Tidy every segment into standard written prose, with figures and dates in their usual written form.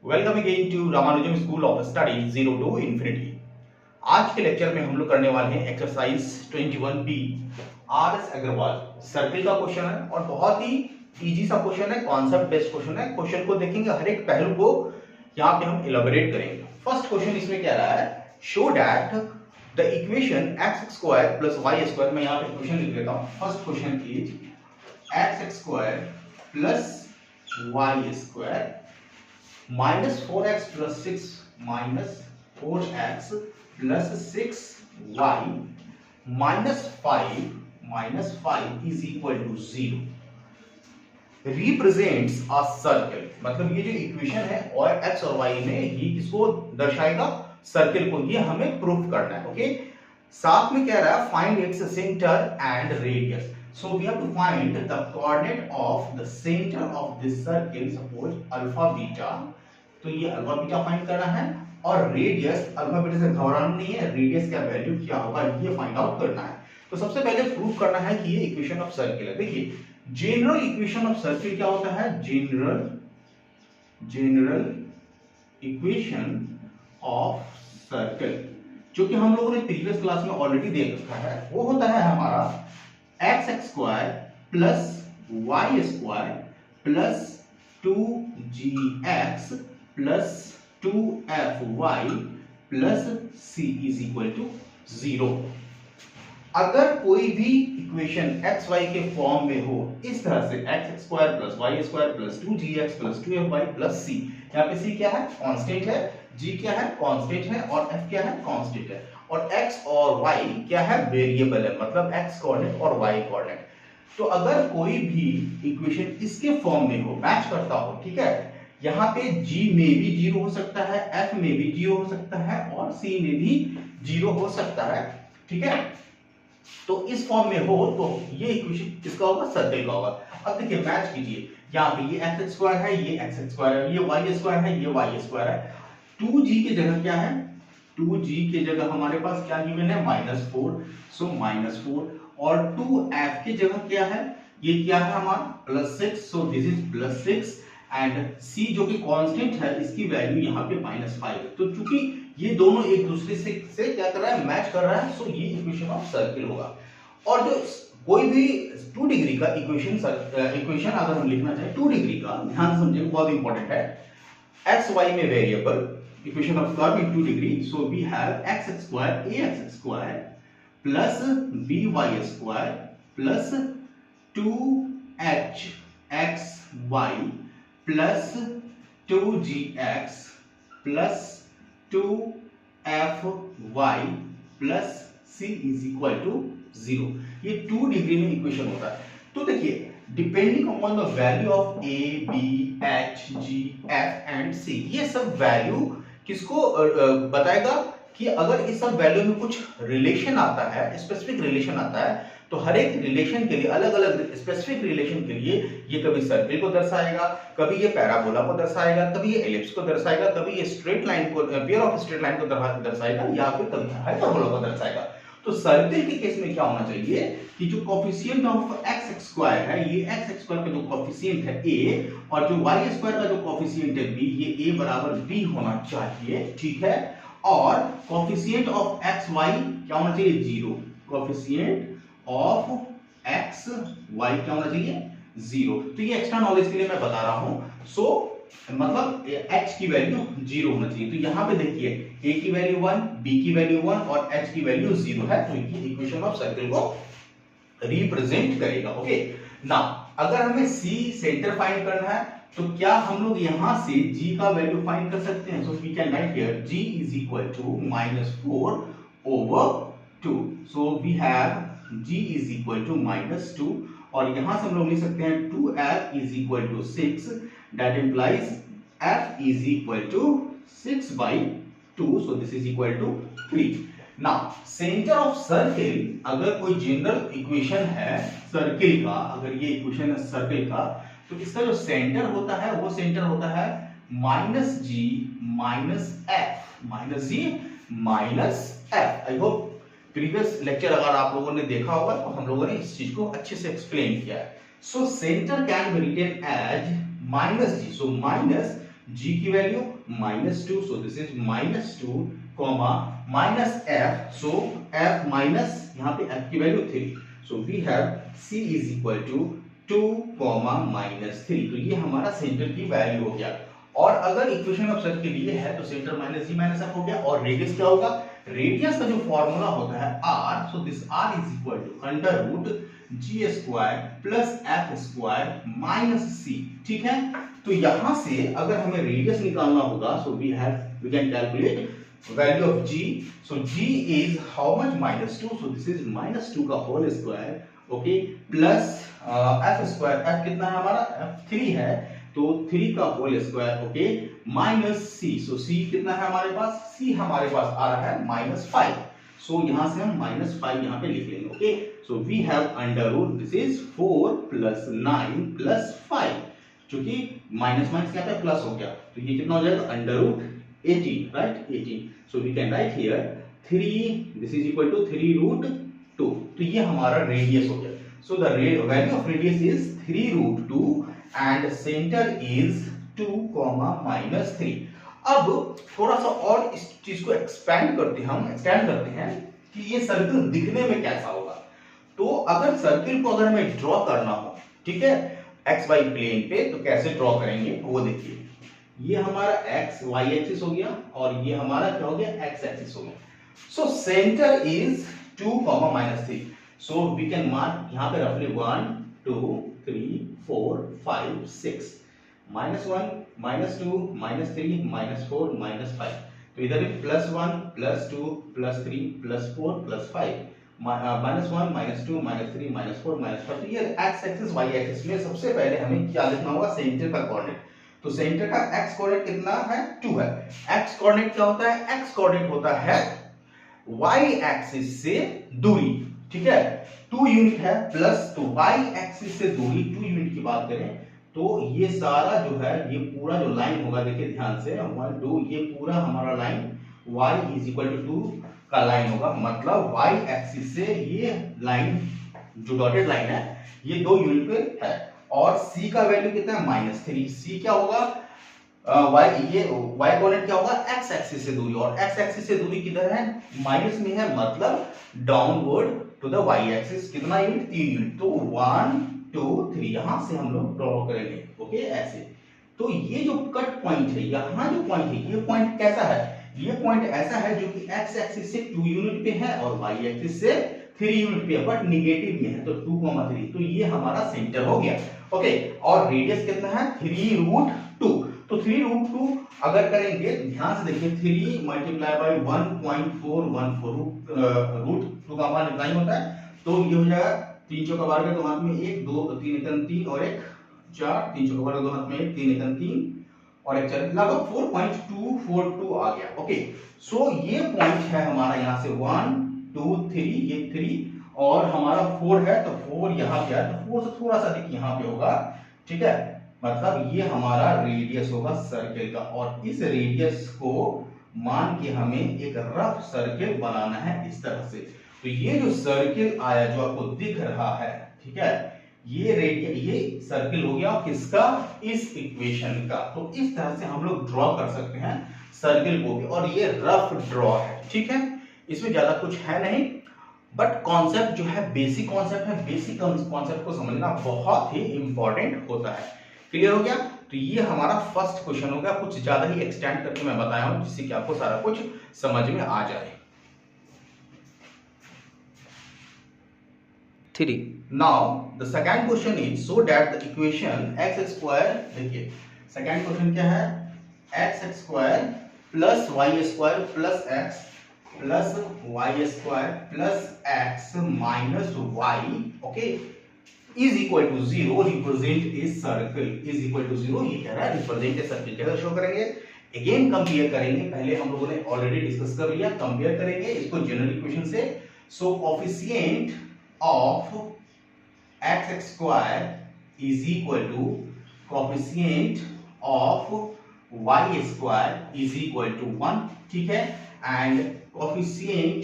Welcome again to Ramanujam school of study zero to infinity. आज के lecture में हम लोग करने वाले हैं exercise 21B R S Aggarwal circle का क्वेश्चन है और बहुत ही इजी सा क्वेश्चन है, कॉन्सेप्ट बेस्ड क्वेश्चन है। क्वेश्चन को देखेंगे, हर एक पहलू को यहाँ पे हम इलेबोरेट करेंगे। फर्स्ट क्वेश्चन इसमें क्या रहा है, show that the equation X square plus Y square. मैं यहाँ पे इक्वेशन लिख देता हूँ। First question is X square plus Y square minus 4x plus 6 minus 4x plus 6y minus 5 is equal to 0 represents a circle. मतलब ये जो equation है और x और y में ही किसको दर्शाएगा, सर्कल को। ये हमें प्रूफ करना है। ओके, साथ में कह रहा है find its centre and radius. So we have to find the coordinate of the center of this circle, suppose alpha beta। तो ये अल्फा बीटा फाइंड करना है और रेडियस, अल्फा बीटा से घबराना नहीं है, रेडियस का वैल्यू क्या होगा ये फाइंड आउट करना है। तो सबसे पहले प्रूव करना है कि ये इक्वेशन ऑफ सर्किल है। देखिए, जनरल इक्वेशन ऑफ सर्किल क्या होता है, जनरल इक्वेशन ऑफ सर्किल, जो कि हम लोगों ने प्रीवियस क्लास में ऑलरेडी देख रखा है, वो होता है हमारा X square plus Y square plus 2gx plus 2fy plus c is equal to 0। अगर कोई भी इक्वेशन एक्स वाई के फॉर्म में हो इस तरह से, X square plus Y square plus 2gx plus 2fy plus c, यहाँ पे c क्या है, कांस्टेंट है, g क्या है, कांस्टेंट है और f क्या है, कांस्टेंट है, और x और y क्या है, वेरिएबल है, मतलब x कोऑर्डिनेट और y कोऑर्डिनेट। तो अगर कोई भी इक्वेशन इसके फॉर्म में हो, मैच करता हो, ठीक है, यहाँ पे g में भी 0 हो सकता है, f में भी 0 हो सकता है और c में भी 0 हो सकता है, ठीक है। तो इस फॉर्म में हो तो ये इक्वेशन किसका होगा, सर्कल का होगा। अब देखिए, मैच कीजिए, यहाँ पे ये एक्स स्क्वायर है, ये एक्स स्क्वायर है, ये वाई स्क्वायर है, ये वाई स्क्वायर है। 2g की जगह क्या है, 2g की जगह हमारे पास क्या गिवन है, -4, सो -4, और 2f की जगह क्या है, ये क्या है हमारा +6, सो दिस इज +6, एंड c जो कि कांस्टेंट है, इसकी वैल्यू यहाँ पे -5। तो चूंकि ये दोनों एक दूसरे से क्या कर रहा है, मैच कर रहा है, सो ये इक्वेशन ऑफ सर्किल होगा। और जो कोई भी 2 डिग्री का इक्वेशन अगर हम लिखना चाहें 2 डिग्री का, ध्यान से समझिए, बहुत इंपॉर्टेंट है, एक्स वाई में variable, equation of curve in 2 degree, so we have x square ax square plus by square plus 2h xy plus 2gx plus 2fy plus c is equal to 0। ये 2 degree में equation होता है। तो देखिए, depending on the value of a b h g f and c, ये सब value किसको बताएगा कि अगर इस सब वैल्यू में कुछ रिलेशन आता है, स्पेसिफिक रिलेशन आता है, तो हर एक रिलेशन के लिए, अलग अलग स्पेसिफिक रिलेशन के लिए ये कभी सर्किल को दर्शाएगा, कभी ये पैराबोला को दर्शाएगा, कभी ये एलिप्स को दर्शाएगा, कभी ये स्ट्रेट लाइन को, पेयर ऑफ स्ट्रेट लाइन को दर्शाएगा, या फिर कभी हाइपरबोला को दर्शाएगा। तो सर्किल के केस में क्या होना चाहिए कि जो कोफिशिएंट ऑफ एक्स स्क्वायर है, ये एक्स स्क्वायर का जो कोफिशिएंट है a, और जो वाई स्क्वायर का जो कोफिशिएंट है b, ये a बराबर b होना चाहिए, ठीक है। और कोफिशिएंट ऑफ एक्स वाई क्या होना चाहिए, 0। कोफिशिएंट ऑफ एक्स वाई क्या होना चाहिए, 0। तो ये एक्स्ट्रा नॉलेज के लिए मैं बता रहा हूं। सो मतलब h की वैल्यू 0 होना चाहिए। तो यहाँ पे देखिए, a की वैल्यू 1, b की वैल्यू 1 और h की वैल्यू 0 है, तो ये इक्वेशन ऑफ सर्किल को रिप्रेजेंट करेगा। ओके, नाउ अगर हमें c सेंटर फाइंड करना है, तो क्या हम लोग यहां से g का वैल्यू फाइंड कर सकते हैं। So we can write here g is equal to -4 over 2, so we have g is equal to -2, और यहां से हम लोग लिख सकते हैं 2f is equal to 6, that implies f is equal to 6/2, so this is equal to 3। now center of circle, अगर कोई जनरल इक्वेशन है सर्किल का, अगर ये इक्वेशन है सर्किल का, तो इसका जो सेंटर होता है वो सेंटर होता है -g -f। I hope previous lecture अगर आप लोगों ने देखा होगा तो हम लोगों ने इस चीज को अच्छे से एक्सप्लेन किया है। So centre can be written as -g, so g की value -2, so this is -2 comma minus f, so f minus यहाँ पे f की value 3, so we have c is equal to 2 comma -3। तो ये हमारा सेंटर की वैल्यू हो गया। और अगर इक्वेशन ऑफ सर्किल ये है तो centre minus g minus f हो गया। और रेडियस क्या होगा? रेडियस का जो फॉर्मूला होता है r, so this r is equal to under root g square plus f square minus c। ठीक है, तो यहां से अगर हमें रेडियस निकालना होगा, so we can calculate value of g, so g is how much? -2, so this is -2 का whole square, okay, plus f square, f कितना है हमारा? f 3 है, तो 3 का whole square, okay, minus c, so c कितना है हमारे पास? c हमारे पास आ रहा है -5, सो यहां से हम -5 यहां पे लिख लेंगे, okay. So we have under root this is 4 plus 9 plus 5, क्योंकि माइनस माइनस यहाँ पे प्लस हो गया, तो ये कितना हो जाएगा? Under root 18, right? 18. So we can write here 3. This is equal to 3 root 2. तो ये हमारा रेडियस हो गया. So the value of radius is 3 root 2 and center is 2 comma minus 3. अब थोड़ा सा और इस चीज को एक्सपेंड करते हैं कि ये सर्कल दिखने में कैसा होगा। तो अगर सर्कल को अगर हमें ड्रॉ करना हो, ठीक है, एक्स वाई प्लेन पे, तो कैसे ड्रॉ करेंगे वो देखिए। ये हमारा x y एक्सिस हो गया और ये हमारा क्या हो गया? x एक्सिस हो गया। So centre is 2 -3, so we can mark यहाँ पे रफली 1 2 3 4 5 6 -1 -2 -3 -4 -5, तो इधर भी +1 +2 +3 +4 +5 -1 -2 -3 -4 -5। तो ये x एक्सिस y एक्सिस में सबसे पहले हमें क्या लिखना होगा? सेंटर का कोऑर्डिनेट। तो सेंटर का x कोऑर्डिनेट कितना है? 2 है। x कोऑर्डिनेट क्या होता है? x कोऑर्डिनेट होता है y एक्सिस से दूरी, ठीक है, 2 यूनिट है, प्लस तो y एक्सिस से दूरी 2 यूनिट की बात करें तो ये सारा जो है, ये पूरा जो लाइन होगा, देखिए ध्यान से 1 2, ये पूरा हमारा line y is equal to 2 का लाइन होगा, मतलब y एक्सिस से ये लाइन जो डॉटेड लाइन है ये 2 यूनिट पे है। और c का वैल्यू कितना है? -3। c क्या होगा? ये y कोऑर्डिनेट क्या होगा? x एक्सिस से दूरी, और x एक्सिस से दूरी किधर है? माइनस में है, मतलब downward to the y axis. कितना यूनिट? 3 यूनिट। तो 1 2 3 यहां से हम लोग ड्रॉ करेंगे, ओके, ऐसे। तो ये जो कट पॉइंट है, यहां जो पॉइंट है, ये पॉइंट कैसा है? ये पॉइंट ऐसा है जो कि x एक्सिस से 2 यूनिट पे है और y एक्सिस से 3 यूनिट पे है, बट नेगेटिव में है, तो 2,3, तो ये हमारा सेंटर हो गया, ओके। और रेडियस कितना है? 3 रूट 2। तो 3 रूट 2 अगर करेंगे, ध्यान से देखिए, 3 मल्टीप्लाई बाय 1.414, रूट 2 का मान इतना ही होता है, तो ये हो जाएगा 3 चौका 12 के 2 हाथ में 1 2 3 एकम 3 और 1 4, 3 चौका 12 के 2 हाथ में 1 3 एकम 3 और 1 4, लगभग 4.242 आ गया, ओके। सो ये पॉइंट है हमारा, यहाँ से 1 2 3, ये 3 और हमारा 4 है, तो 4 यहाँ पे है, तो 4 से थोड़ा सा अधिक यहाँ पे होगा, ठीक है, मतलब ये हमारा रेडियस होगा सर्किल का। और इस रेडियस को मान के हमें एक रफ सर्किल बनाना है इस तरह से। तो ये जो सर्किल आया जो आपको दिख रहा है, ठीक है, ये सर्किल हो गया किसका? इस इक्वेशन का। तो इस तरह से हम लोग ड्रॉ कर सकते हैं सर्किल को भी, और ये रफ ड्रॉ है, ठीक है, इसमें ज्यादा कुछ है नहीं, बट कॉन्सेप्ट जो है बेसिक कॉन्सेप्ट है, बेसिक कॉन्सेप्ट को समझना बहुत ही इंपॉर्टेंट होता है। क्लियर हो गया? तो ये हमारा फर्स्ट क्वेश्चन होगा, कुछ ज्यादा ही एक्सटेंड करके मैं बताया हूं जिससे कि आपको सारा कुछ समझ में आ जाए। 3 now the second question is so that the equation x square, देखिए सेकंड क्वेश्चन क्या है? x square plus y square plus x plus y square plus x minus y, okay, is equal to 0, represent a circle, is equal to 0, ये कह रहा है represent a circle. कैसे show करेंगे? Again compare करेंगे, पहले हम लोगों ने ऑलरेडी डिस्कस कर लिया, कंपेयर करेंगे इसको जनरल इक्वेशन से। So coefficient of x square is equal to coefficient of y square is equal to 1, ठीक है, and coefficient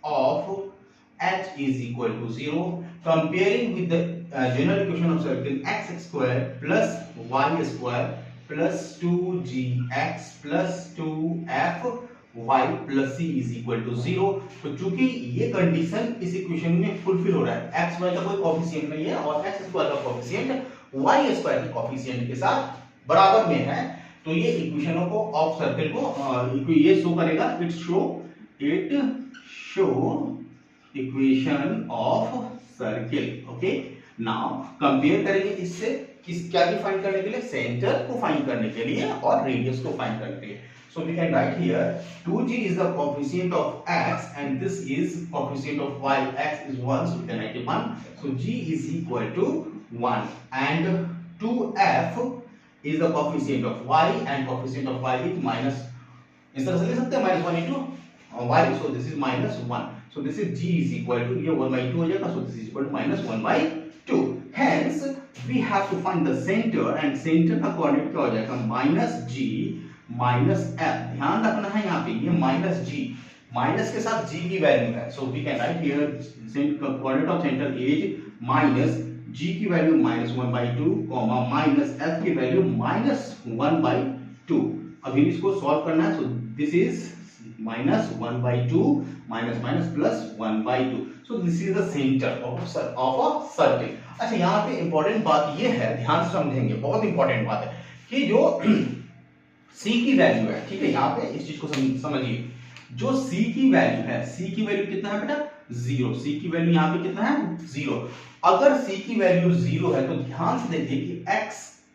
of h is equal to 0, comparing with the general equation of circle x square plus y square plus 2gx plus 2f y plus c is equal to 0। तो चूंकि ये condition इस equation में fulfil हो रहा है, x Y का कोई कोफिशिएंट नहीं है और एक्स स्क्वायर का कोफिशिएंट वाई स्क्वायर के कोफिशिएंट के साथ बराबर में है, तो ये इक्वेशनों को ऑफ सर्कल को ये शो करेगा, it show equation of circle. Okay, now compare करेंगे इससे किस क्या डिफाइन करने के लिए, सेंटर को फाइंड करने के लिए और रेडियस को फाइंड करने के लिए। So we can write here 2g is the coefficient of x and this is coefficient of y, x is 1, so we can write it 1, so g is equal to 1 and 2f is the coefficient of y and coefficient of y is minus, इस तरह से लिख सकते हैं -1 into y, so this is -1, so this is g is equal to ये 1/2 हो जाएगा, so this is equal to -1/2, hence we have to find the center and center का कोऑर्डिनेट क्या हो जाएगा -g माइनस एफ। ध्यान रखना है यहाँ पे ये माइनस जी, माइनस के साथ जी की वैल्यू है, so we can write here coordinate of centre is minus G की वैल्यू -1/2 कॉमा माइनस एफ की वैल्यू -1/2। अभी इसको सॉल्व करना है, so this is -1/2 minus minus plus 1/2, so this is the centre of a circle. अच्छा, यहाँ पे important बात ये है, ध्यान से समझेंगे, बहुत इंपॉर्टेंट बात है कि जो C की वैल्यू है, ठीक है, यहाँ पे इस चीज को समझिए, जो C की वैल्यू है, C की वैल्यू कितना है बेटा 0, C की वैल्यू यहाँ पे कितना है 0। अगर C की वैल्यू 0 है तो ध्यान से देखिए कि x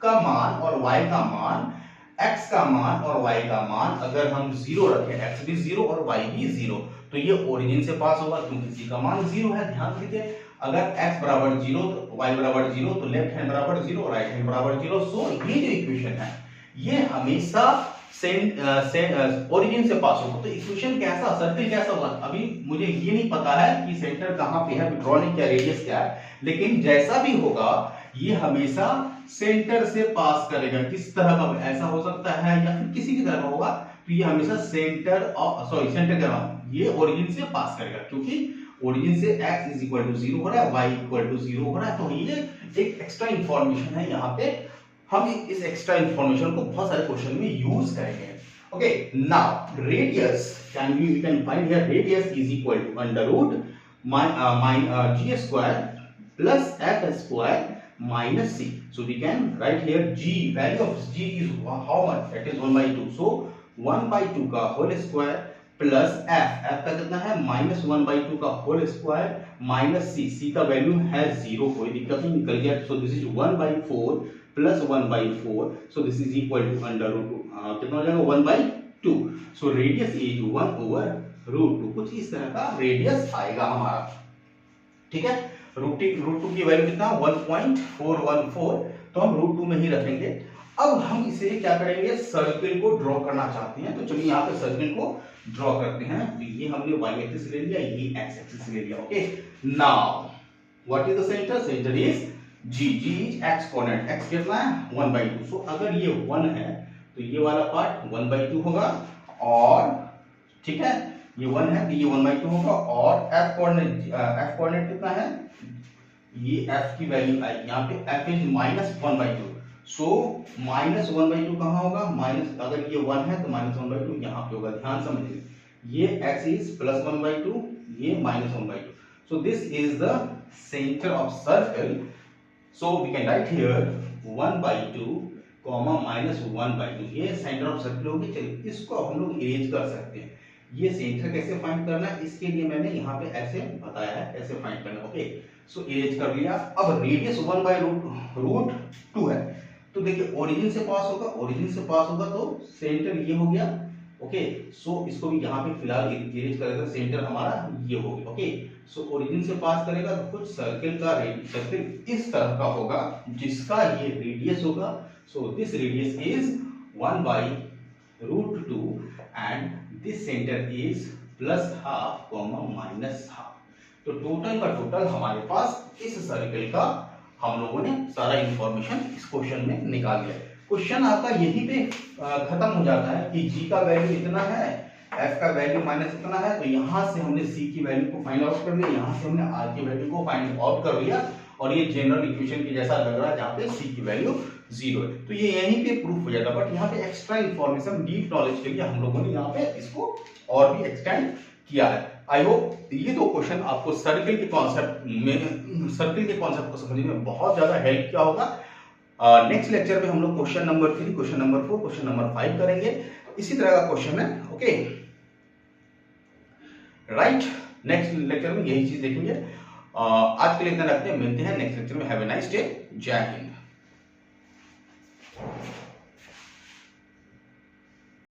का मान और y का मान, x का मान और y का मान अगर हम 0 रखें, x भी 0 और y भी 0, तो ये ओरिजिन से पास होगा क्योंकि C का मान 0 है। ध्यान दीजिए, अगर x बराबर 0 तो y बराबर 0 तो लेफ्ट हैंड बराबर 0 राइट हैंड बराबर 0, सो ये जो इक्वेशन है ये हमेशा ओरिजिन से पास होगा। तो इक्वेशन कैसा, सर्किल कैसा होगा, अभी मुझे ये नहीं पता है कि सेंटर कहां पे है, विड्रॉलिंग क्या, रेडियस क्या है, लेकिन जैसा भी होगा ये हमेशा सेंटर से पास करेगा। किस तरह का, ऐसा हो सकता है या फिर किसी की तरह का होगा, तो ये हमेशा सेंटर कह रहा हूं, ये ओरिजिन से पास करेगा क्योंकि ओरिजिन से x इज इक्वल टू 0 हो रहा है, y इक्वल टू 0 हो रहा है। तो ये एक एक्स्ट्रा इंफॉर्मेशन है, यहाँ पे हम इस एक्स्ट्रा इंफॉर्मेशन को बहुत सारे क्वेश्चन में यूज करेंगे। Okay, now radius we can find here, radius is equal to under root g square plus f square minus c, so we can write here g, value of g is how much, that is 1/2, so 1/2 का whole square plus f का कितना है -1/2 का whole square minus c का value है 0, कोई दिक्कत नहीं, निकल गया, so this is 1/4 plus 1/4, so this is equal to under root कितना हो जाएगा 1/2, सो रेडियस इज 1/√2, कुछ इस तरह का रेडियस आएगा हमारा, ठीक है। √2 की वैल्यू कितना 1.414, तो हम √2 में ही रखेंगे। अब हम इसे क्या करेंगे, सर्किल को ड्रॉ करना चाहते हैं, तो चलिए यहाँ पे सर्किल को ड्रॉ करते हैं। तो ये हमने y एक्सिस ले लिया, ये x एक्सिस ले लिया। Okay, now what is the centre, centre is g is x coordinate, x कितना है 1/2, सो अगर ये 1 है तो ये वाला पार्ट 1/2 होगा, और ठीक है ये 1 है तो ये 1/2 होगा, और f कोऑर्डिनेट कितना है, ये f की वैल्यू आएगी यहाँ पे, f इज -1/2, सो -1/2 कहाँ होगा, माइनस, अगर ये 1 है तो -1/2 यहाँ पे होगा। ध्यान समझिए, ये x इज +1/2, ये -1/2, so this is the center of circle, so we can write here 1/2 -1/2, ये सेंटर ऑफ सर्किल होगी। चलिए इसको हम लोग इरेज कर सकते हैं। ये सेंटर कैसे फाइंड करना है, इसके लिए मैंने यहाँ पे ऐसे बताया है कैसे फाइंड करना। ओके, सो इरेज कर लिया। अब रेडियस 1/√2 है, तो देखिए ओरिजिन से पास होगा, तो सेंटर ये हो गया। ओके, सो इसको भी यहाँ पे फिलहाल इरेज करेगा, सेंटर हमारा ये हो गया। ओके, सो ओरिजिन से पास करेगा तो कुछ सर्किल इस तरह का होगा जिसका ये रेडियस होगा, so this radius is 1/√2 and this centre is +½ -½ तो टोटल का टोटल हमारे पास इस सर्किल का हम लोगों ने सारा इंफॉर्मेशन इस क्वेश्चन में निकाल लिया। क्वेश्चन आपका यहीं पे खत्म हो जाता है कि g का वैल्यू इतना है, f का वैल्यू माइनस इतना है, तो यहाँ से हमने c की वैल्यू को फाइंड आउट कर लिया, यहाँ से हमने r की वैल्यू को फाइंड आउट कर लिया, और ये जनरल इक्वेशन के जैसा लग रहा है जहाँ पे c की वैल्यू जीरो है। तो ये यहीं पे प्रूफ हो जाता, बट यहाँ पे एक्स्ट्रा इंफॉर्मेशन डीप नॉलेज के लिए हम लोगों ने यहाँ पे इसको और भी एक्सटेंड किया है। आई होप ये दो क्वेश्चन आपको सर्किल के कॉन्सेप्ट को समझने में बहुत ज्यादा हेल्प किया होगा। नेक्स्ट लेक्चर में हम लोग question number 3, question number 4, question number 5 करेंगे। इसी तरह का क्वेश्चन है, ओके राइट। नेक्स्ट लेक्चर में यही चीज देखेंगे। आज के लिए इतना रखते हैं, मिलते हैं नेक्स्ट लेक्चर में। हैव ए नाइस डे, जय हिंद।